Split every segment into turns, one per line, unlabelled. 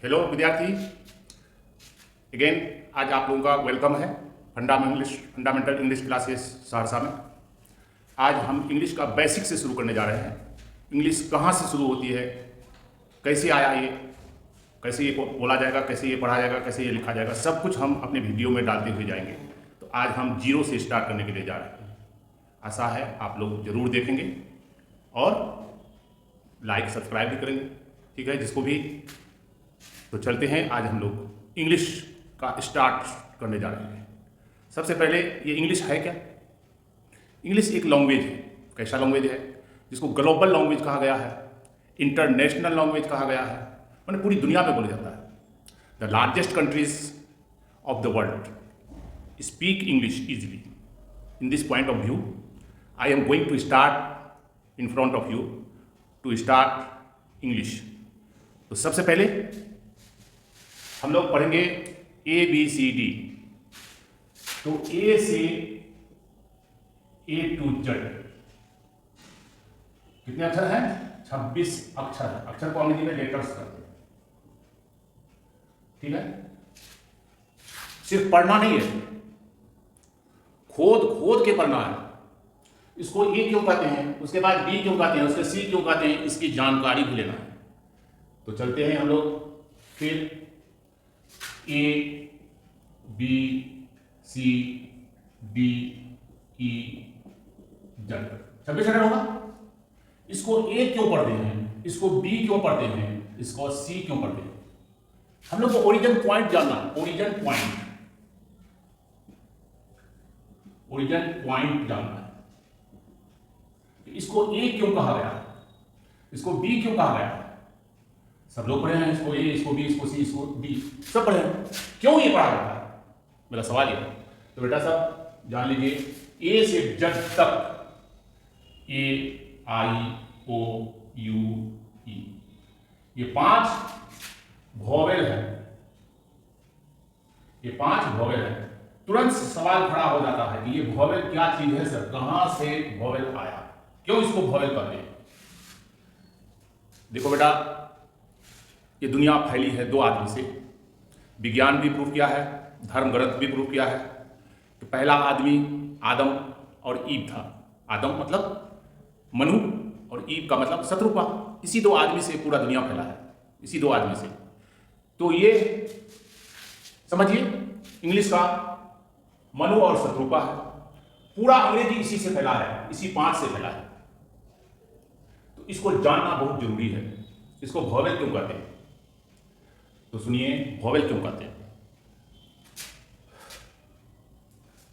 Hello विद्यार्थी, again आज आप लोगों का वेलकम है फंडामेंटल इंग्लिश क्लासेस सहरसा में। आज हम इंग्लिश का बेसिक से शुरू करने जा रहे हैं। इंग्लिश कहाँ से शुरू होती है, कैसे आया ये, कैसे ये बोला जाएगा, कैसे ये पढ़ा जाएगा, कैसे ये लिखा जाएगा, सब कुछ हम अपने वीडियो में डालते हुए जाएंगे। तो आज हम जीरो से स्टार्ट करने के लिए जा रहे हैं। आशा है आप लोग ज़रूर देखेंगे और लाइक सब्सक्राइब भी करेंगे, ठीक है, जिसको भी। तो चलते हैं, आज हम लोग इंग्लिश का स्टार्ट करने जा रहे हैं। सबसे पहले ये इंग्लिश है क्या? इंग्लिश एक लैंग्वेज है। कैसा लैंग्वेज है? जिसको ग्लोबल लैंग्वेज कहा गया है, इंटरनेशनल लैंग्वेज कहा गया है, मैंने पूरी दुनिया में बोला जाता है। The largest countries of the world speak English easily. In this point of view I am going to start in front of you to start English. तो सबसे पहले हम लोग पढ़ेंगे ABCD। तो A से A to Z कितने अक्षर हैं? 26 अक्षर। अक्षर को अंग्रेजी में लेटर्स करते हैं, ठीक है। सिर्फ पढ़ना नहीं है, खोद खोद के पढ़ना है। इसको A क्यों कहते हैं, उसके बाद B क्यों कहते हैं, उसके C क्यों कहते हैं, इसकी जानकारी भी लेना है। तो चलते हैं हम लोग फिर A B C D E Z 26 letter होगा। इसको A क्यों पढ़ते हैं, इसको B क्यों पढ़ते हैं, इसको C क्यों पढ़ते हैं? हम लोग को ओरिजिन पॉइंट जानना है। ओरिजिन पॉइंट जानना है। इसको A क्यों कहा गया, इसको B क्यों कहा गया? सब लोग पढ़े हैं, इसको A, इसको B, इसको C, इसको D, सब पढ़े हैं। क्यों ये पढ़ा जाता है, मेरा सवाल ये है। तो बेटा सब जान लीजिए, A से Z तक A I O U E ये 5 वॉवेल है। ये 5 वॉवेल है। तुरंत सवाल खड़ा हो जाता है कि ये वॉवेल क्या चीज है सर, कहां से वॉवेल आया, क्यों इसको वॉवेल कहते हैं? देखो बेटा, ये दुनिया फैली है 2 आदमी से। विज्ञान भी प्रूव किया है, धर्म ग्रंथ भी प्रूव किया है कि पहला आदमी आदम और ईव था। आदम मतलब मनु और ईव का मतलब शत्रुपा। इसी 2 आदमी से पूरा दुनिया फैला है, इसी 2 आदमी से। तो ये समझिए, इंग्लिश का मनु और शत्रुपा है। पूरा अंग्रेजी इसी से फैला है, इसी 5 से फैला है। तो इसको जानना बहुत जरूरी है। इसको वॉवेल क्यों कहते हैं? तो सुनिए, वॉवेल क्यों कहते हैं।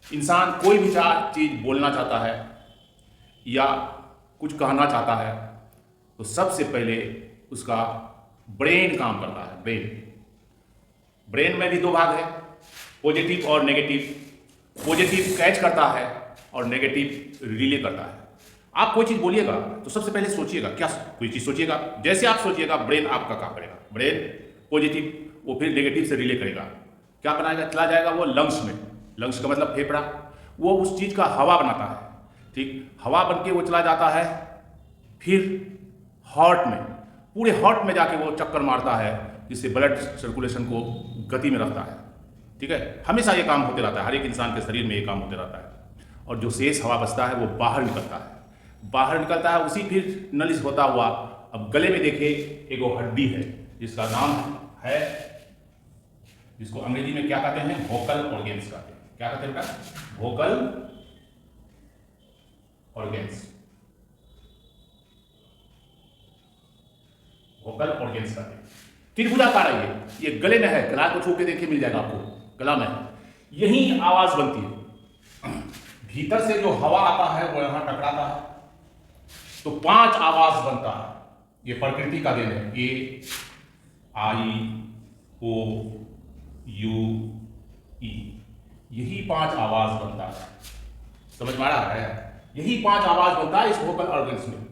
इंसान कोई भी चीज बोलना चाहता है या कुछ कहना चाहता है तो सबसे पहले उसका ब्रेन काम करता है। ब्रेन में भी 2 भाग है, पॉजिटिव और नेगेटिव। पॉजिटिव कैच करता है और नेगेटिव रिले करता है। आप कोई चीज बोलिएगा तो सबसे पहले सोचिएगा, क्या कोई चीज सोचिएगा, जैसे आप सोचिएगा ब्रेन आपका काम करेगा। ब्रेन पॉजिटिव, वो फिर नेगेटिव से रिले करेगा। क्या बनाएगा, चला जाएगा वो लंग्स में। लंग्स का मतलब फेफड़ा। वो उस चीज का हवा बनाता है, ठीक। हवा बन के वो चला जाता है फिर हार्ट में। पूरे हार्ट में जाके वो चक्कर मारता है, जिससे ब्लड सर्कुलेशन को गति में रखता है, ठीक है। हमेशा ये काम होते रहता है, हर एक इंसान के शरीर में ये काम होते रहता है। और जो शेष हवा बचता है वो बाहर निकलता है, उसी फिर नलिश होता हुआ। अब गले में देखिए एक हड्डी है जिसका नाम है, जिसको अंग्रेजी में क्या कहते हैं, वोकल ऑर्गेन्स कहते हैं। क्या कहते हैं बेटा? Vocal organs. वोकल ऑर्गेन्स कहते हैं। त्रिभुजाकार है ये गले में है। गला को छू के देखिए, मिल जाएगा आपको, गला में यही आवाज बनती है। भीतर से जो हवा आता है वो यहां टकराता है तो 5 आवाज बनता है। ये प्रकृति का देन है। A I O U E यही 5 आवाज बनता है। समझ में आ रहा है? यही 5 आवाज बनता है इस वोकल ऑर्गन्स में।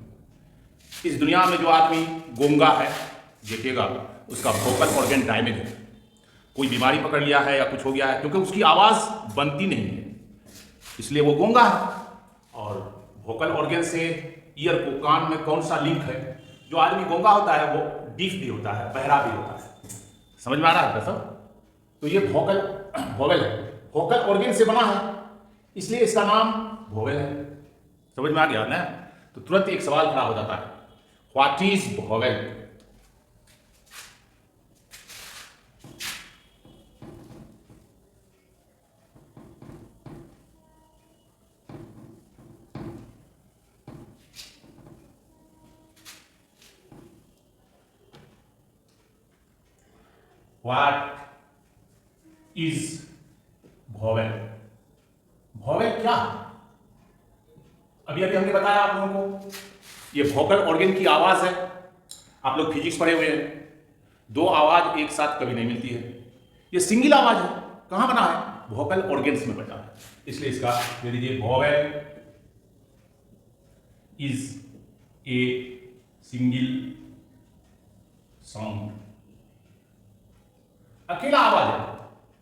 इस दुनिया में जो आदमी गूंगा है, देखिएगा उसका वोकल ऑर्गन डैमेज है। कोई बीमारी पकड़ लिया है या कुछ हो गया है, क्योंकि उसकी आवाज बनती नहीं है, इसलिए वो गूंगा है। और वोकल ऑर्गन से ईयर को, कान में कौन सा लिंक है? जो आदमी गूंगा होता है वो डीफ भी होता है, बहरा भी होता है। समझ में आ रहा है सब? तो ये वोकल वोवेल है, वोकल ऑर्गन से बना है, इसलिए इसका नाम वोवेल है। समझ में आ गया ना? तो तुरंत एक सवाल खड़ा हो जाता है, what is vowel? What is vowel? Vowel क्या है? अभी अभी हमने बताया आप लोगों को, ये वोकल ऑर्गन की आवाज है। आप लोग फिजिक्स पढ़े हुए हैं, दो आवाज एक साथ कभी नहीं मिलती है, ये सिंगल आवाज है। कहां बना है? वोकल ऑर्गन्स में बना है, इसलिए इसका दे दीजिए vowel is a single sound. अकेला आवाज है,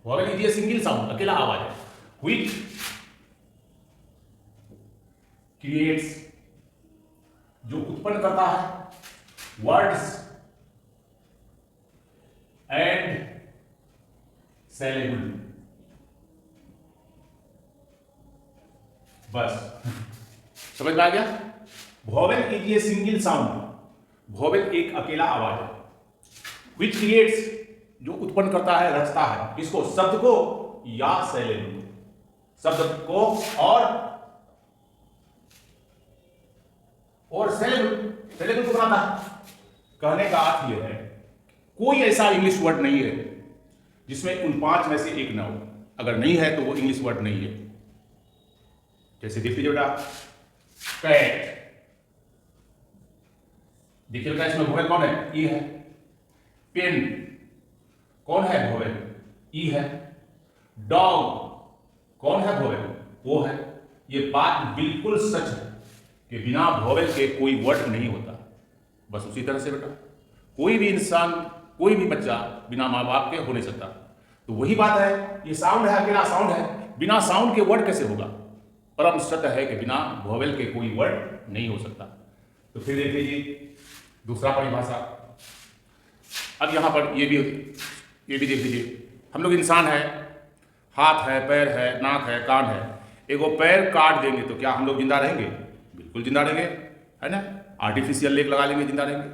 vowel is a single sound, अकेला आवाज है, व्हिच क्रिएट्स, जो उत्पन्न करता है वर्ड्स एंड सेलेबल। बस समझ में आ गया? Vowel is a single sound, vowel एक अकेला आवाज है, विच क्रिएट्स, जो उत्पन्न करता है, रचता है, किसको? शब्द को या सेलेबल, शब्द को और सेलेबल को बनाता है। कहने का अर्थ यह है, कोई ऐसा इंग्लिश वर्ड नहीं है जिसमें उन पांच में से एक ना हो। अगर नहीं है तो वो इंग्लिश वर्ड नहीं है। जैसे देख लीजिए बेटा, कैट, देखिए बेटा इसमें वोवेल कौन है? ई है। पेन कौन है? वोवेल ई है। डॉग कौन है? वोवेल वो है। ये बात बिल्कुल सच है कि बिना वोवेल के कोई वर्ड नहीं होता। बस उसी तरह से बेटा कोई भी इंसान, कोई भी बच्चा बिना माँ बाप के हो नहीं सकता। तो वही बात है, ये साउंड है, अकेला साउंड है, बिना साउंड के वर्ड कैसे होगा? परम सत्य है कि बिना वोवेल के कोई वर्ड नहीं हो सकता। तो फिर देख लीजिए दूसरा परिभाषा। अब यहां पर ये भी देख लीजिए, हम लोग इंसान है, हाथ है, पैर है, नाक है, कान है। एगो पैर काट देंगे तो क्या हम लोग जिंदा रहेंगे? बिल्कुल जिंदा रहेंगे, है ना? आर्टिफिशियल लेग लगा लेंगे, जिंदा रहेंगे।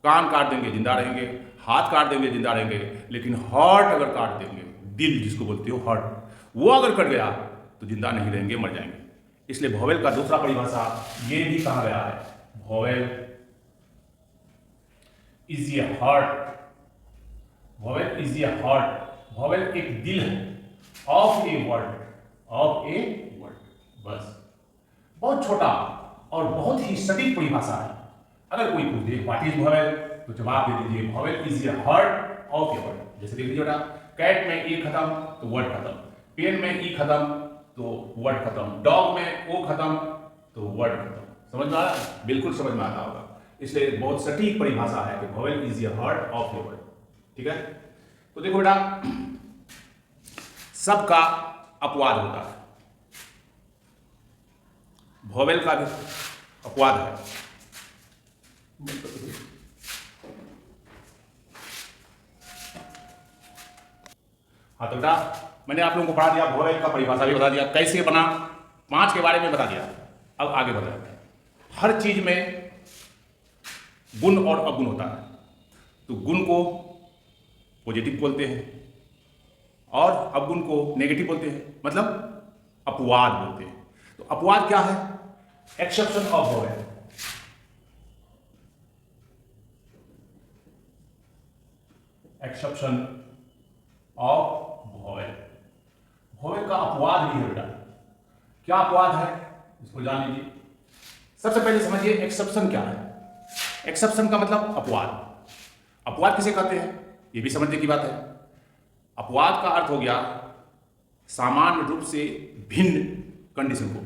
कान काट देंगे, जिंदा रहेंगे। हाथ काट देंगे, जिंदा रहेंगे। लेकिन हार्ट अगर काट देंगे, दिल जिसको बोलते हो हार्ट, वो अगर कट गया तो जिंदा नहीं रहेंगे, मर जाएंगे। इसलिए वोवेल का दूसरा परिभाषा ये भी कहा गया है, vowel is a heart, vowel is a heart, vowel एक दिल है, of a word, of a word. बस बहुत छोटा और बहुत ही सटीक परिभाषा है। अगर कोई पूछ दे व्हाट इज वोवेल, तो जवाब दे दीजिए vowel is a heart of a word. जैसे देख लीजिए बेटा, कैट में ए खत्म तो वर्ड खत्म, पेन में ई खत्म तो वर्ड खत्म, डॉग में ओ खत्म तो वर्ड खत्म। समझ में आ रहा है? बिल्कुल समझ में आता होगा। इसलिए बहुत सटीक परिभाषा है कि vowel is a heart of a word. ठीक है? तो देखो बेटा, सबका अपवाद होता है, वोवेल का भी अपवाद है। हाँ तो बेटा मैंने आप लोगों को पढ़ा दिया, वोवेल का परिभाषा भी बता दिया, कैसे बना, पांच के बारे में बता दिया। अब आगे बढ़ रहे हैं। हर चीज में गुण और अवगुण होता है। तो गुण को पॉजिटिव बोलते हैं और अवगुण को नेगेटिव बोलते हैं, मतलब अपवाद बोलते हैं। तो अपवाद क्या है? Exception of vowel. Exception of vowel, vowel का अपवाद भी है बेटा। क्या अपवाद है इसको जान लीजिए। सबसे पहले समझिए एक्सेप्शन क्या है। एक्सेप्शन का मतलब अपवाद। अपवाद किसे कहते हैं ये भी समझने की बात है। अपवाद का अर्थ हो गया सामान्य रूप से भिन्न कंडीशन को,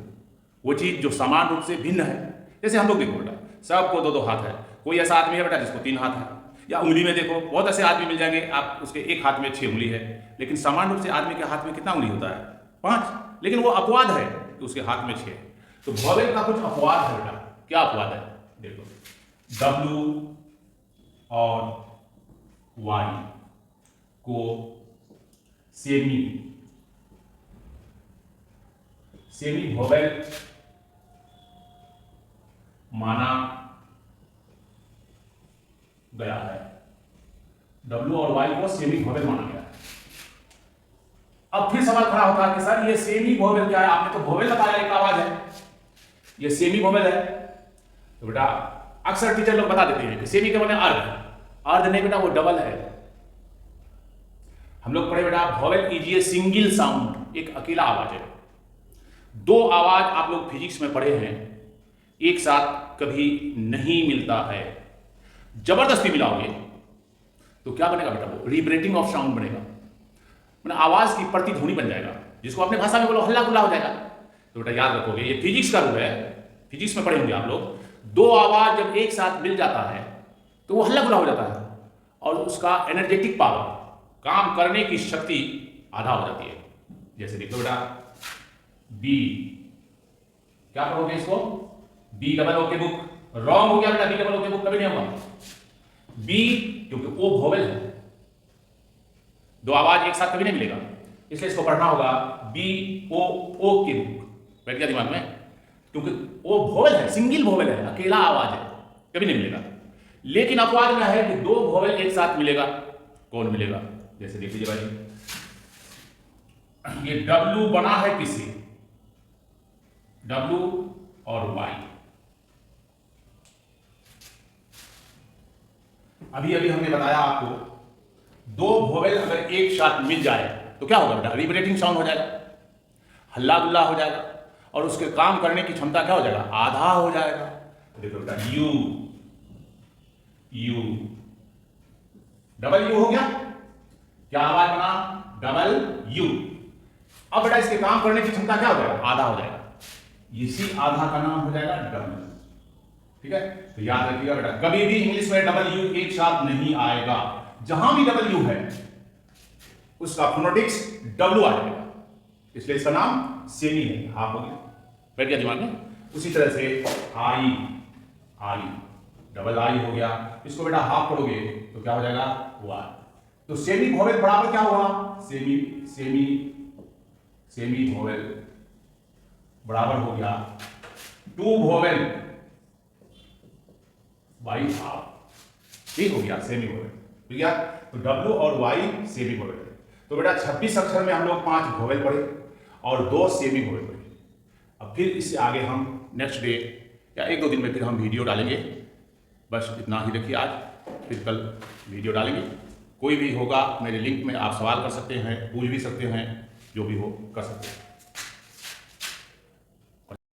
वो चीज जो सामान्य रूप से भिन्न है। जैसे हम लोग देखो बेटा, सबको दो दो हाथ है, कोई ऐसा आदमी है बेटा जिसको तीन हाथ है, या उंगली में देखो बहुत ऐसे आदमी मिल जाएंगे आप उसके एक हाथ में 6 उंगली है, लेकिन सामान्य रूप से आदमी के हाथ में कितना उंगली होता है? 5, लेकिन वो अपवाद है कि उसके हाथ में 6। तो वोवेल का कुछ अपवाद है बेटा। क्या अपवाद है? देखो, W और Y, को सेमी वोवेल माना गया है। W और Y को सेमी वोवेल माना गया है। अब फिर सवाल खड़ा होता है कि सर ये सेमी वोवेल क्या है? आपने तो वोवेल बताया, एक आवाज है, ये सेमी वोवेल है। तो बेटा अक्सर टीचर लोग बता देते हैं कि सेमी के माने अर्ध नहीं बेटा, वो डबल है। हम लोग पढ़े बेटा vowel is a single sound, एक अकेला आवाज है। दो आवाज आप लोग फिजिक्स में पढ़े हैं, एक साथ कभी नहीं मिलता है। जबरदस्ती मिलाओगे तो क्या बनेगा बेटा? वो रिब्रेटिंग ऑफ साउंड बनेगा, मतलब आवाज की प्रतिध्वनि बन जाएगा, जिसको अपने भाषा में बोलो हल्ला गुल्ला हो जाएगा। तो बेटा याद रखोगे, ये फिजिक्स का रूल है, फिजिक्स में पढ़ेंगे आप लोग। दो आवाज जब एक साथ मिल जाता है तो वो हल्ला गुल्ला हो जाता है, और उसका एनर्जेटिक पावर, काम करने की शक्ति आधा हो जाती है। जैसे देखो बेटा बी, क्या पढ़ोगे इसको? बी डबल ओ के बुक, रॉन्ग हो गया बेटा, बी डबल ओ के बुक कभी नहीं होगा। बी क्योंकि ओ वोवेल है, दो आवाज एक साथ कभी नहीं मिलेगा, इसलिए इसको पढ़ना होगा बी ओ ओ के बुक। बैठ गया दिमाग में? क्योंकि ओ वोवेल है, सिंगल वोवेल है, अकेला आवाज है, कभी नहीं मिलेगा। लेकिन अपवाद क्या है कि दो वोवेल एक साथ मिलेगा, कौन मिलेगा? जैसे देख लीजिए भाई, ये W बना है किससे? W और Y। अभी अभी हमने बताया आपको, दो वोवेल अगर एक साथ मिल जाए तो क्या होगा बेटा? रिब्रेटिंग साउंड हो जाएगा, हल्ला गुल्ला हो जाएगा, और उसके काम करने की क्षमता क्या हो जाएगा? आधा हो जाएगा। देखो बेटा यू, यू डबल यू हो गया, क्या आवाज बना? Double U. अब बेटा इसके काम करने की क्षमता क्या हो जाएगा? आधा हो जाएगा, इसी आधा का नाम हो जाएगा डबल। ठीक है, तो याद रखिएगा बेटा, कभी भी इंग्लिश में डबल यू एक साथ नहीं आएगा। जहां भी डबल यू है उसका फोनेटिक्स डब्ल्यू आ जाएगा, इसलिए इसका नाम सेमी है। हाफ हो गया, बैठ गया दिमाग में? उसी तरह से आई, आई डबल आई हो गया, इसको बेटा हाफ पढ़ोगे तो क्या हो जाएगा? वाई। तो सेमी वोवेल बराबर क्या हुआ? सेमी सेमी सेमी वोवेल बराबर हो गया टू वोवेल बाई हाफ। ठीक हो गया, सेमी वोवेल। ठीक है, तो W और Y सेमी वोवेल। तो बेटा 26 अक्षर में हम लोग 5 वोवेल पढ़े और 2 सेमी वोवेल पढ़े। अब फिर इससे आगे हम नेक्स्ट डे या 1-2 दिन में फिर हम वीडियो डालेंगे। बस इतना ही रखिए आज, फिर कल वीडियो डालेंगे। कोई भी होगा मेरे लिंक में आप सवाल कर सकते हैं, पूछ भी सकते हैं, जो भी हो कर सकते हैं।